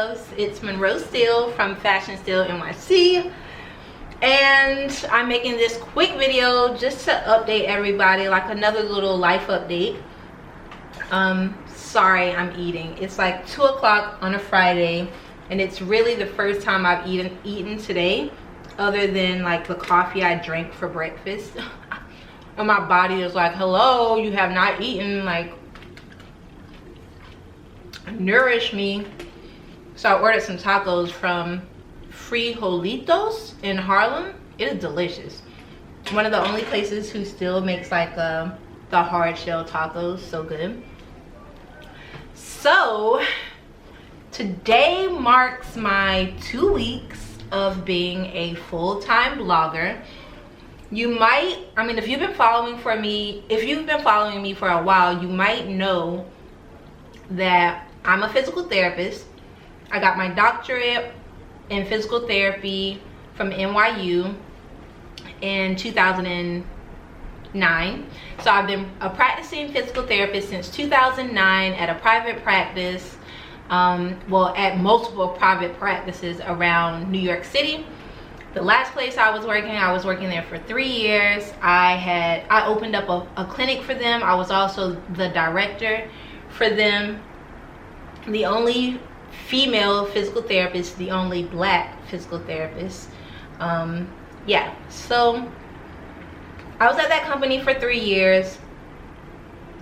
loves, it's Monroe Steele from Fashion Steele NYC, and I'm making this quick video just to update everybody, like another little life update. Sorry, I'm eating. It's like 2 o'clock on a Friday, and it's really the first time I've eaten today, other than like the coffee I drank for breakfast. And my body is like, hello, you have not eaten, like, nourish me. So I ordered some tacos from Frijolitos in Harlem. It is delicious. One of the only places who still makes like the hard shell tacos. So good. So today marks my 2 weeks of being a full-time blogger. You might, I mean, if you've been following me for a while, you might know that I'm a physical therapist. I got my doctorate in physical therapy from NYU in 2009. So I've been a practicing physical therapist since 2009 at a private practice, well, at multiple private practices around New York City. The last place I was working there for 3 years. I opened up a clinic for them. I was also the director for them. The only female physical therapist, the only black physical therapist. Yeah, so I was at that company for 3 years,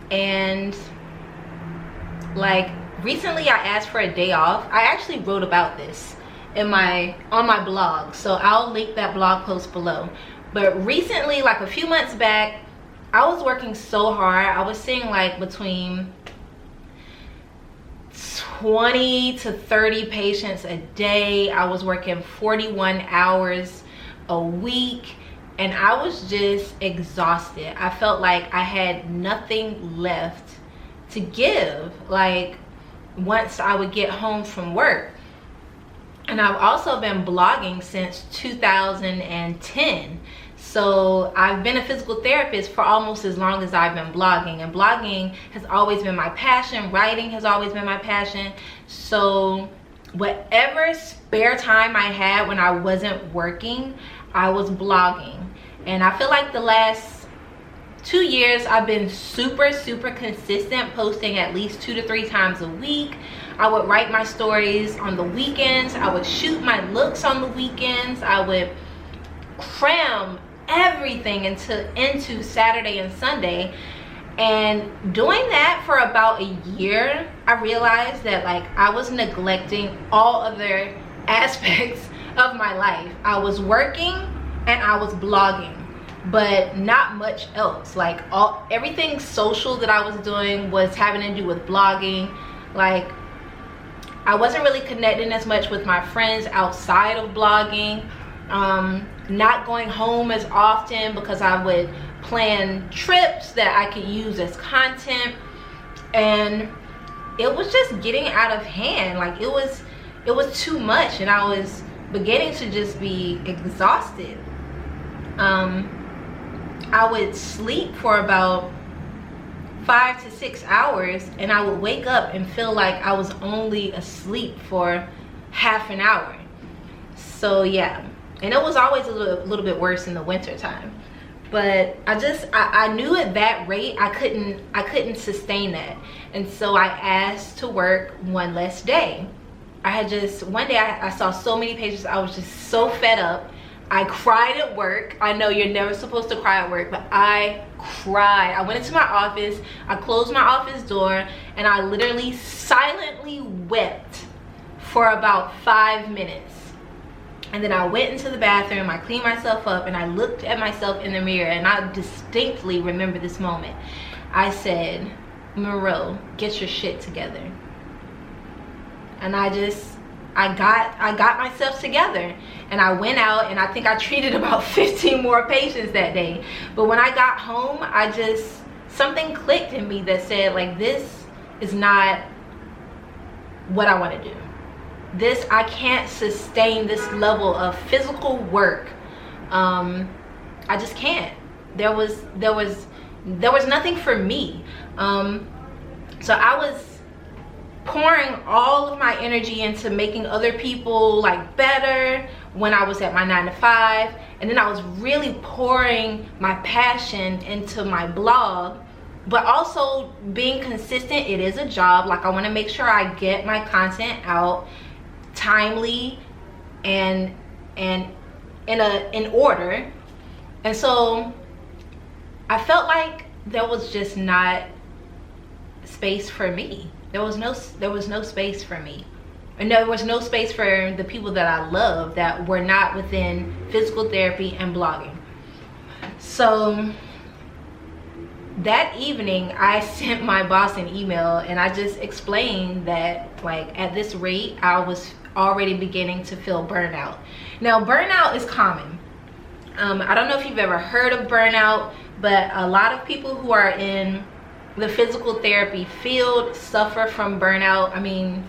and like recently I asked for a day off. I actually wrote about this on my blog, so I'll link that blog post below. But recently, like a few months back, I was working so hard. I was seeing like between 20 to 30 patients a day. I was working 41 hours a week, and I was just exhausted. I felt like I had nothing left to give, like once I would get home from work. And I've also been blogging since 2010. So I've been a physical therapist for almost as long as I've been blogging. And blogging has always been my passion. Writing has always been my passion. So whatever spare time I had when I wasn't working, I was blogging. And I feel like the last 2 years I've been super consistent, posting at least 2 to 3 times a week. I would write my stories on the weekends. I would shoot my looks on the weekends. I would cram everything into Saturday and Sunday. And doing that for about a year, I realized that like I was neglecting all other aspects of my life. I was working and I was blogging, but not much else. Like everything social that I was doing was having to do with blogging. Like I wasn't really connecting as much with my friends outside of blogging. Not going home as often because I would plan trips that I could use as content, and it was just getting out of hand. Like it was too much, and I was beginning to just be exhausted. I would sleep for about 5 to 6 hours, and I would wake up and feel like I was only asleep for half an hour. So yeah, and it was always a little bit worse in the winter time. But I knew at that rate I couldn't sustain that, and so I asked to work one less day. One day I saw so many patients, I was just so fed up. I cried at work. I know you're never supposed to cry at work, but I cried. I went into my office, I closed my office door, and I literally silently wept for about 5 minutes. And then I went into the bathroom, I cleaned myself up, and I looked at myself in the mirror, and I distinctly remember this moment. I said, Monroe, get your shit together. And I got myself together, and I went out, and I think I treated about 15 more patients that day. But when I got home, something clicked in me that said, like, this is not what I want to do. I can't sustain this level of physical work. I just can't. There was nothing for me. So I was pouring pouring all of my energy into making other people like better when I was at my 9 to 5, and then I was really pouring my passion into my blog, but also being consistent. It is a job. Like, I want to make sure I get my content out timely and in order. And so I felt like there was just not space for me. There was no space for me, and there was no space for the people that I love that were not within physical therapy and blogging. So that evening I sent my boss an email, and I just explained that, like, at this rate I was already beginning to feel burnout. Now, burnout is common. I don't know if you've ever heard of burnout, but a lot of people who are in the physical therapy field suffer from burnout. I mean,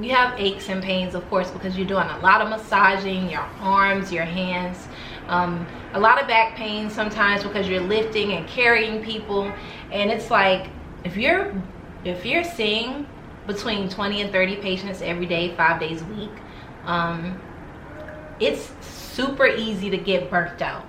you have aches and pains, of course, because you're doing a lot of massaging, your arms, your hands, a lot of back pain sometimes because you're lifting and carrying people. And it's like, if you're seeing between 20 and 30 patients every day, 5 days a week, it's super easy to get burnt out.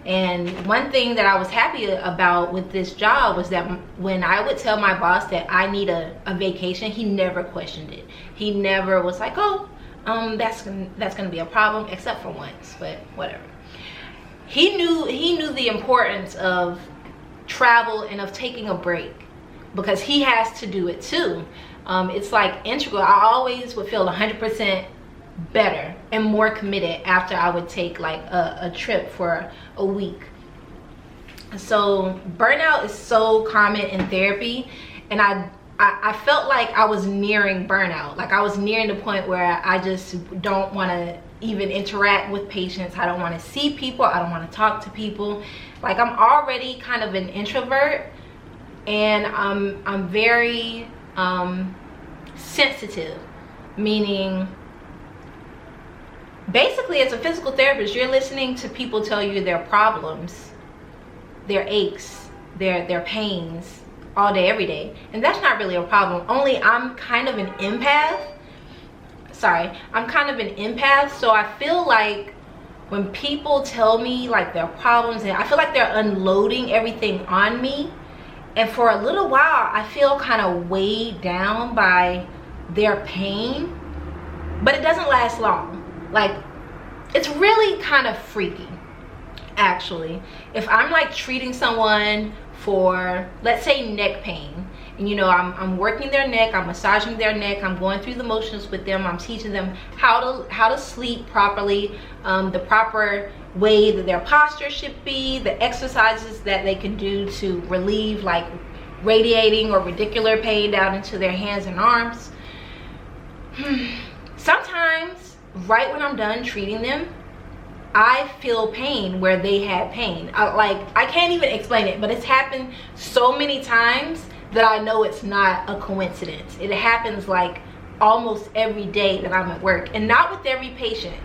And one thing that I was happy about with this job was that when I would tell my boss that I need a vacation, he never questioned it. He never was like, oh, that's gonna be a problem, except for once, but whatever. He knew the importance of travel and of taking a break, because he has to do it too. It's like integral. I always would feel 100% better and more committed after I would take like a trip for a week. So burnout is so common in therapy, and I felt like I was nearing burnout. Like, I was nearing the point where I just don't want to even interact with patients. I don't want to see people. I don't want to talk to people. Like, I'm already kind of an introvert, and I'm very sensitive, meaning basically, as a physical therapist, you're listening to people tell you their problems, their aches, their pains all day, every day. And that's not really a problem. Only I'm kind of an empath. So I feel like when people tell me like their problems, and I feel like they're unloading everything on me, and for a little while I feel kind of weighed down by their pain, but it doesn't last long. Like, it's really kind of freaky, actually. If I'm like treating someone for, let's say, neck pain, and you know, I'm working their neck, I'm massaging their neck, I'm going through the motions with them, I'm teaching them how to sleep properly, the proper way that their posture should be, the exercises that they can do to relieve like radiating or radicular pain down into their hands and arms. Sometimes right when I'm done treating them, I feel pain where they had pain. I can't even explain it, but it's happened so many times that I know it's not a coincidence. It happens like almost every day that I'm at work, and not with every patient,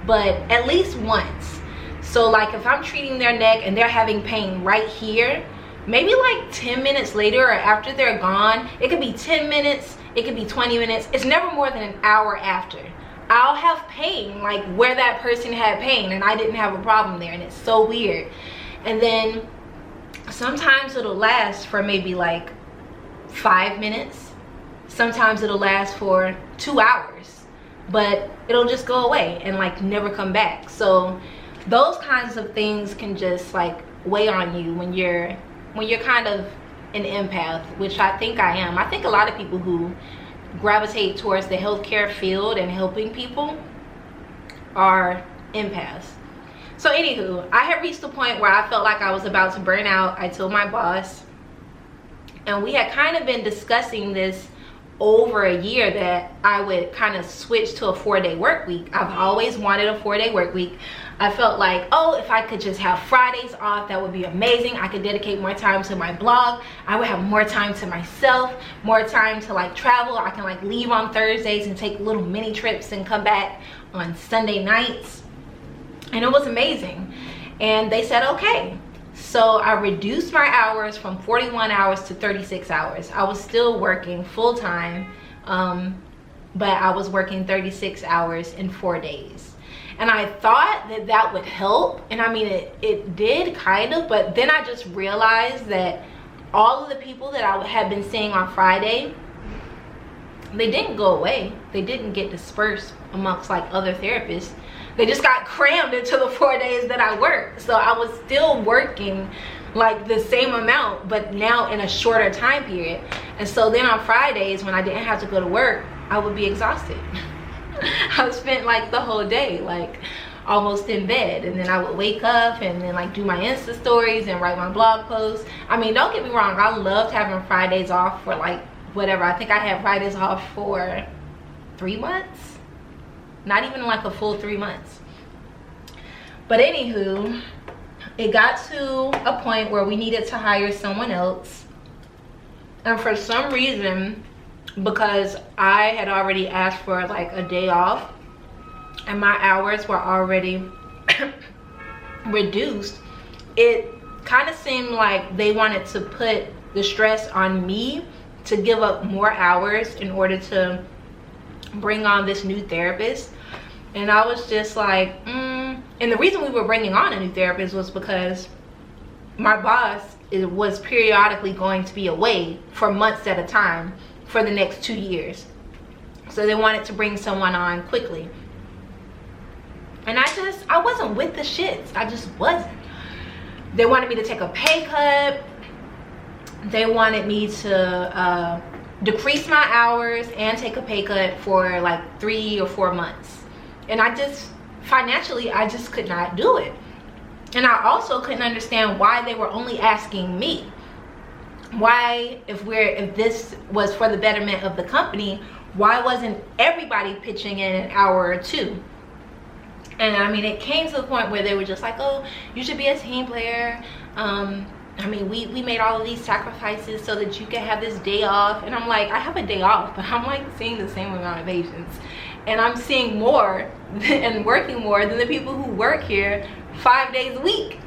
but at least once. So like, if I'm treating their neck and they're having pain right here, maybe like 10 minutes later or after they're gone, it could be 10 minutes, it could be 20 minutes, it's never more than an hour after, I'll have pain like where that person had pain and I didn't have a problem there. And it's so weird. And then sometimes it'll last for maybe like 5 minutes, sometimes it'll last for 2 hours, but it'll just go away and like never come back. So those kinds of things can just like weigh on you when you're kind of an empath, which I think I am. I think a lot of people who gravitate towards the healthcare field and helping people are empaths. So anywho, I had reached a point where I felt like I was about to burn out. I told my boss, and we had kind of been discussing this over a year, that I would kind of switch to a 4-day work week. I've always wanted a 4-day work week. I felt like, oh, if I could just have Fridays off, that would be amazing. I could dedicate more time to my blog. I would have more time to myself, more time to like travel. I can like leave on Thursdays and take little mini trips and come back on Sunday nights. And it was amazing. And they said, okay. So I reduced my hours from 41 hours to 36 hours. I was still working full-time, but I was working 36 hours in 4 days. And I thought that that would help, and I mean it did kind of, but then I just realized that all of the people that I had been seeing on Friday, they didn't go away. They didn't get dispersed amongst like other therapists. They just got crammed into the 4 days that I worked. So I was still working like the same amount, but now in a shorter time period. And so then on Fridays, when I didn't have to go to work, I would be exhausted. I spent like the whole day like almost in bed, and then I would wake up and then like do my Insta stories and write my blog posts. I mean, don't get me wrong, I loved having Fridays off for like whatever. I think I had Fridays off for 3 months, not even like a full 3 months. But anywho, it got to a point where we needed to hire someone else, and for some reason, because I had already asked for like a day off and my hours were already reduced, it kind of seemed like they wanted to put the stress on me to give up more hours in order to bring on this new therapist. And I was just like, And the reason we were bringing on a new therapist was because my boss was periodically going to be away for months at a time for the next 2 years. So they wanted to bring someone on quickly. And I wasn't with the shits. I just wasn't. They wanted me to take a pay cut. They wanted me to decrease my hours and take a pay cut for like 3 or 4 months. And financially, I just could not do it. And I also couldn't understand why they were only asking me. Why, if this was for the betterment of the company, why wasn't everybody pitching in an hour or two? And I mean, it came to the point where they were just like, oh, you should be a team player. I mean, we made all of these sacrifices so that you can have this day off. And I'm like, I have a day off, but I'm like seeing the same amount of patients. And I'm seeing more and working more than the people who work here 5 days a week.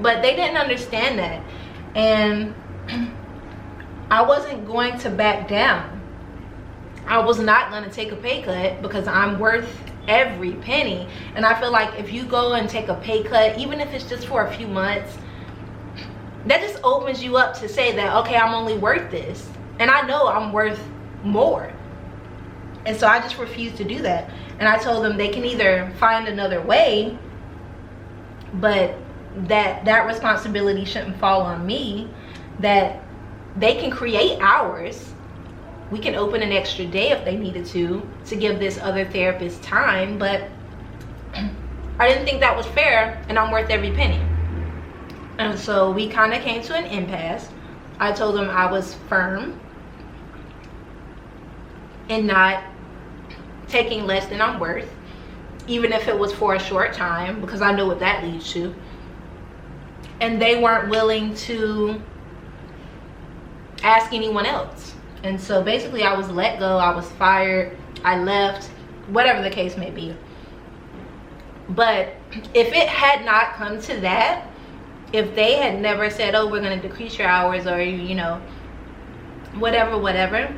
But they didn't understand that. And I wasn't going to back down. I was not going to take a pay cut because I'm worth every penny. And I feel like if you go and take a pay cut, even if it's just for a few months, that just opens you up to say that, okay, I'm only worth this. And I know I'm worth more. And so I just refused to do that. And I told them they can either find another way, but that responsibility shouldn't fall on me, that they can create hours. We can open an extra day if they needed to give this other therapist time, but I didn't think that was fair, and I'm worth every penny. And so we kind of came to an impasse. I told them I was firm in not taking less than I'm worth, even if it was for a short time, because I know what that leads to. And they weren't willing to ask anyone else. And so basically I was let go, I was fired, I left, whatever the case may be. But if it had not come to that, if they had never said, oh, we're going to decrease your hours, or, you know, whatever,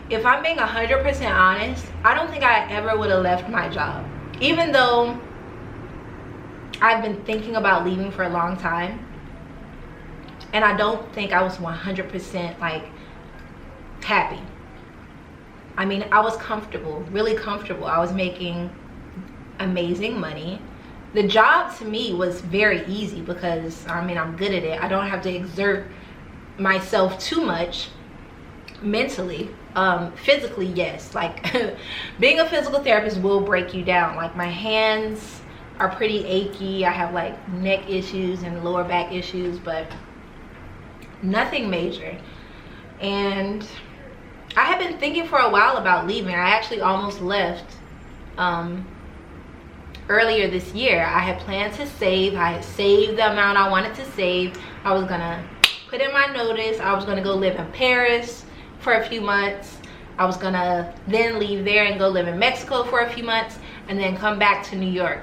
if I'm being 100% honest, I don't think I ever would have left my job. Even though I've been thinking about leaving for a long time, and I don't think I was 100% like happy. I mean, I was comfortable, really comfortable. I was making amazing money. The job to me was very easy because, I mean, I'm good at it. I don't have to exert myself too much mentally. Physically, yes, like being a physical therapist will break you down. Like my hands are pretty achy. I have like neck issues and lower back issues, but nothing major. And I had been thinking for a while about leaving. I actually almost left earlier this year. I had planned to save. I had saved the amount I wanted to save. I was gonna put in my notice. I was gonna go live in Paris for a few months. I was gonna then leave there and go live in Mexico for a few months and then come back to New York.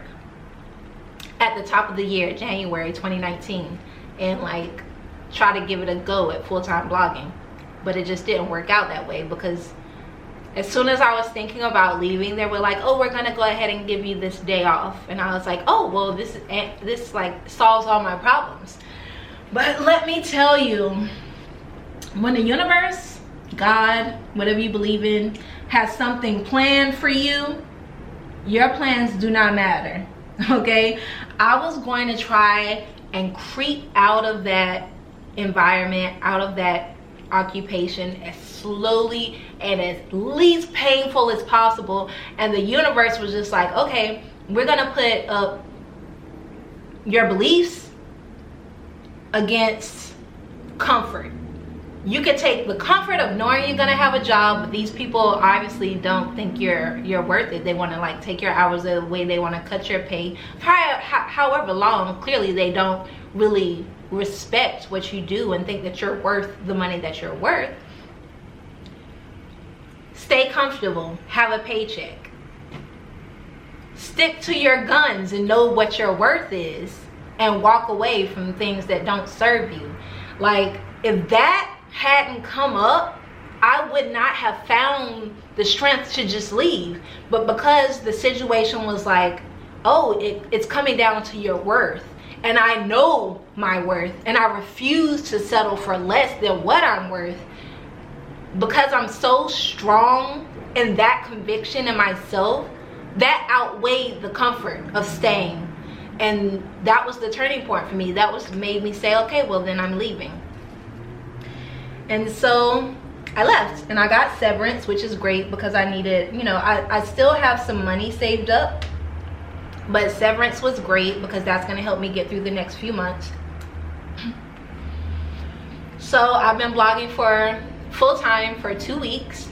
at the top of the year, January 2019, and like try to give it a go at full-time blogging. But it just didn't work out that way, because as soon as I was thinking about leaving, they were like, oh, we're gonna go ahead and give you this day off. And I was like, oh, well, this like solves all my problems. But let me tell you, when the universe, God, whatever you believe in, has something planned for you, your plans do not matter. Okay, I was going to try and creep out of that environment, out of that occupation, as slowly and as least painful as possible. And the universe was just like, okay, we're gonna put up your beliefs against comfort. You could take the comfort of knowing you're gonna have a job, but these people obviously don't think you're worth it. They want to like take your hours away. They want to cut your pay however long. Clearly they don't really respect what you do and think that you're worth the money that you're worth. Stay comfortable, have a paycheck, stick to your guns and know what your worth is, and walk away from things that don't serve you. Like, if that hadn't come up, I would not have found the strength to just leave. But because the situation was like, oh, it's coming down to your worth, and I know my worth, and I refuse to settle for less than what I'm worth, because I'm so strong in that conviction in myself, that outweighed the comfort of staying. And that was the turning point for me. That was made me say, okay, well then I'm leaving. And so I left, and I got severance, which is great because I needed, you know, I still have some money saved up, but severance was great because that's going to help me get through the next few months. So I've been blogging for full-time for 2 weeks,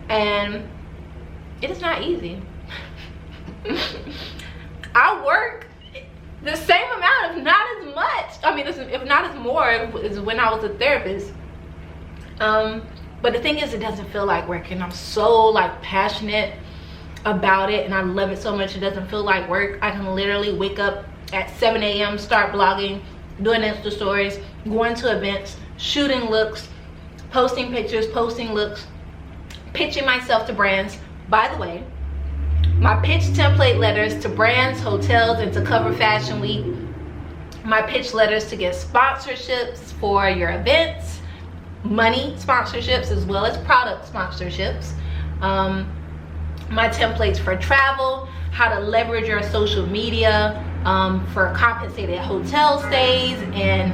and it is not easy. I work the same amount, if not as much. I mean, if not as more, as when I was a therapist. But the thing is, it doesn't feel like work, and I'm so like passionate about it, and I love it so much. It doesn't feel like work. I can literally wake up at 7 a.m., start blogging, doing Insta stories, going to events, shooting looks, posting pictures, posting looks, pitching myself to brands. By the way, my pitch template letters to brands, hotels, and to cover Fashion Week, my pitch letters to get sponsorships for your events, money sponsorships as well as product sponsorships, my templates for travel, how to leverage your social media for compensated hotel stays and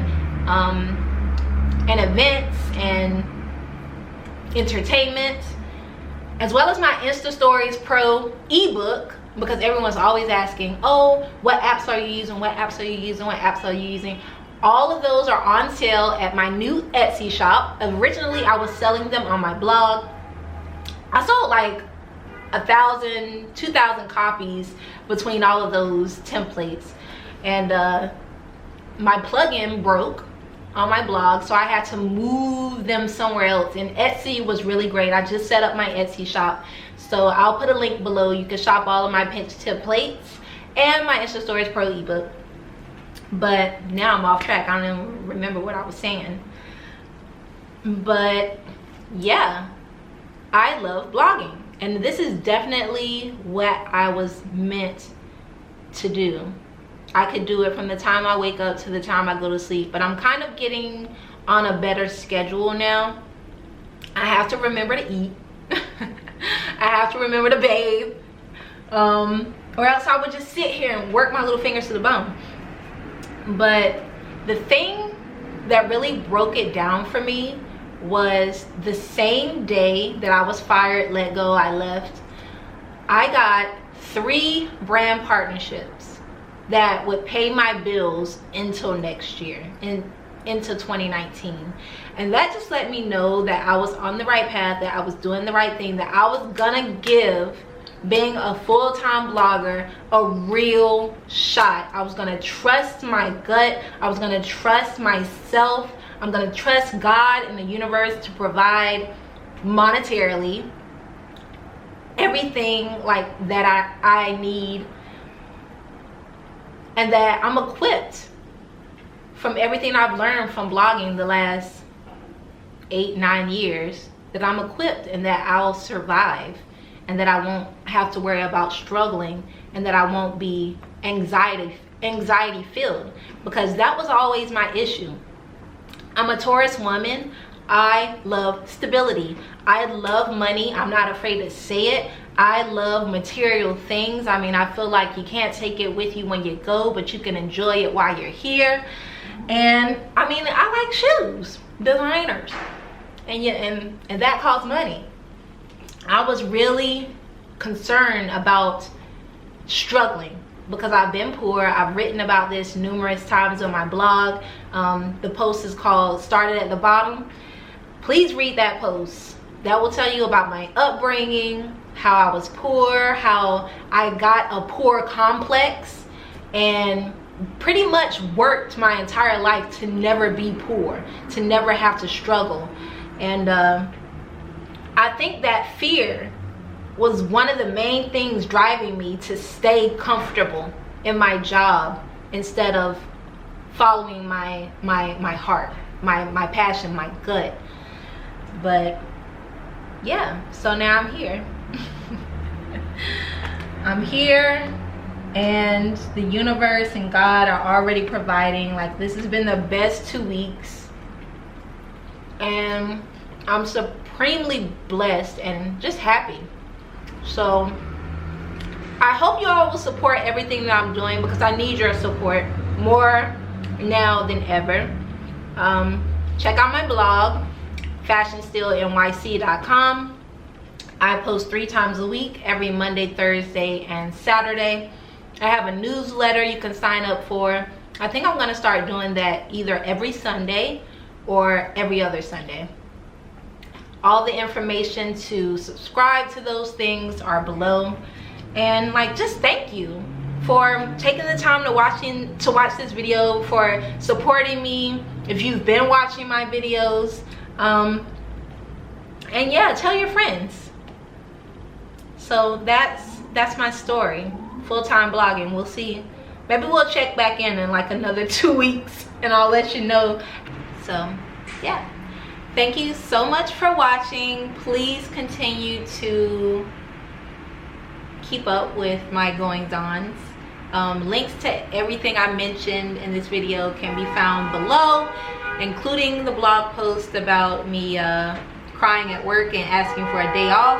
events and entertainment, as well as my Instastories Pro Ebook, because everyone's always asking, oh, what apps are you using, what apps are you using, what apps are you using? All of those are on sale at my new Etsy shop. Originally, I was selling them on my blog. I sold like 1,000, 2,000 copies between all of those templates. And my plugin broke on my blog, so I had to move them somewhere else. And Etsy was really great. I just set up my Etsy shop. So I'll put a link below. You can shop all of my pitch templates and my Instastories Pro Ebook. But now I'm off track. I don't even remember what I was saying. But yeah, I love blogging, and this is definitely what I was meant to do. I could do it from the time I wake up to the time I go to sleep, but I'm kind of getting on a better schedule now. I have to remember to eat. I have to remember to bathe, or else I would just sit here and work my little fingers to the bone. But the thing that really broke it down for me was the same day that I was fired, let go, I left, I got 3 brand partnerships that would pay my bills until next year, into 2019. And that just let me know that I was on the right path, that I was doing the right thing, that I was gonna give being a full-time blogger a real shot. I was gonna trust my gut. I was gonna trust myself. I'm gonna trust God and the universe to provide monetarily everything like that I need and that I'm equipped from everything I've learned from blogging the last 8-9 years, that I'm equipped and that I'll survive, and that I won't have to worry about struggling, and that I won't be anxiety filled, because that was always my issue. I'm a Taurus woman. I love stability. I love money. I'm not afraid to say it. I love material things. I mean, I feel like you can't take it with you when you go, but you can enjoy it while you're here. And I mean, I like shoes, designers, and that costs money. I was really concerned about struggling because I've been poor. I've written about this numerous times on my blog. The post is called Started at the Bottom. Please read that post. That will tell you about my upbringing, how I was poor, how I got a poor complex, and pretty much worked my entire life to never be poor, to never have to struggle. And I think that fear was one of the main things driving me to stay comfortable in my job instead of following my heart, my passion, my gut. But yeah, so now I'm here. I'm here, and the universe and God are already providing. Like, this has been the best 2 weeks, and I'm supremely blessed and just happy. So I hope you all will support everything that I'm doing, because I need your support more now than ever. Check out my blog, fashionsteelenyc.com. I post 3 times a week, every Monday, Thursday, and Saturday. I have a newsletter you can sign up for. I think I'm going to start doing that either every Sunday or every other Sunday. All the information to subscribe to those things are below. And like, just thank you for taking the time to watch this video, for supporting me if you've been watching my videos. And yeah, tell your friends. So that's my story. Full-time blogging. We'll see. Maybe we'll check back in like another 2 weeks and I'll let you know. So yeah, thank you so much for watching. Please continue to keep up with my goings-ons. Links to everything I mentioned in this video can be found below, including the blog post about me crying at work and asking for a day off.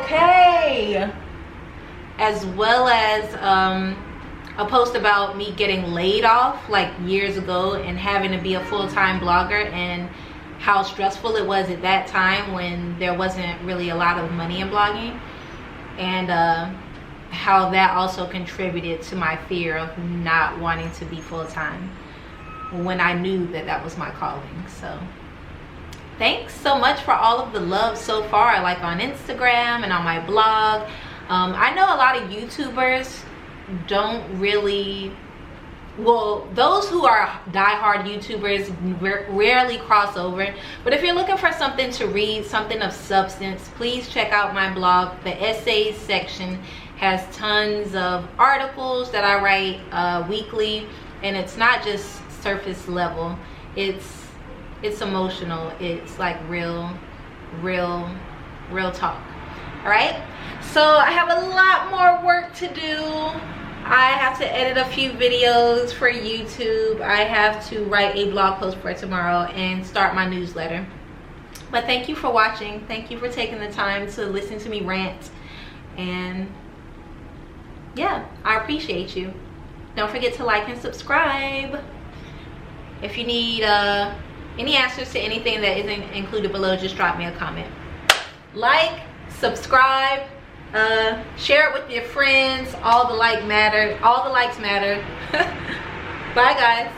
Okay. As well as a post about me getting laid off like years ago and having to be a full-time blogger, and how stressful it was at that time when there wasn't really a lot of money in blogging, and how that also contributed to my fear of not wanting to be full-time when I knew that that was my calling. So thanks so much for all of the love so far, like on Instagram and on my blog. I know a lot of YouTubers don't really, well, those who are diehard YouTubers rarely cross over. But if you're looking for something to read, something of substance, please check out my blog. The essays section has tons of articles that I write weekly, and it's not just surface level. It's emotional. It's like real talk. All right, so I have a lot more work to do. I have to edit a few videos for YouTube. I have to write a blog post for tomorrow and start my newsletter. But thank you for watching. Thank you for taking the time to listen to me rant. And yeah, I appreciate you. Don't forget to like and subscribe. If you need any answers to anything that isn't included below, just drop me a comment. Like, subscribe, share it with your friends. All the likes matter. Bye guys.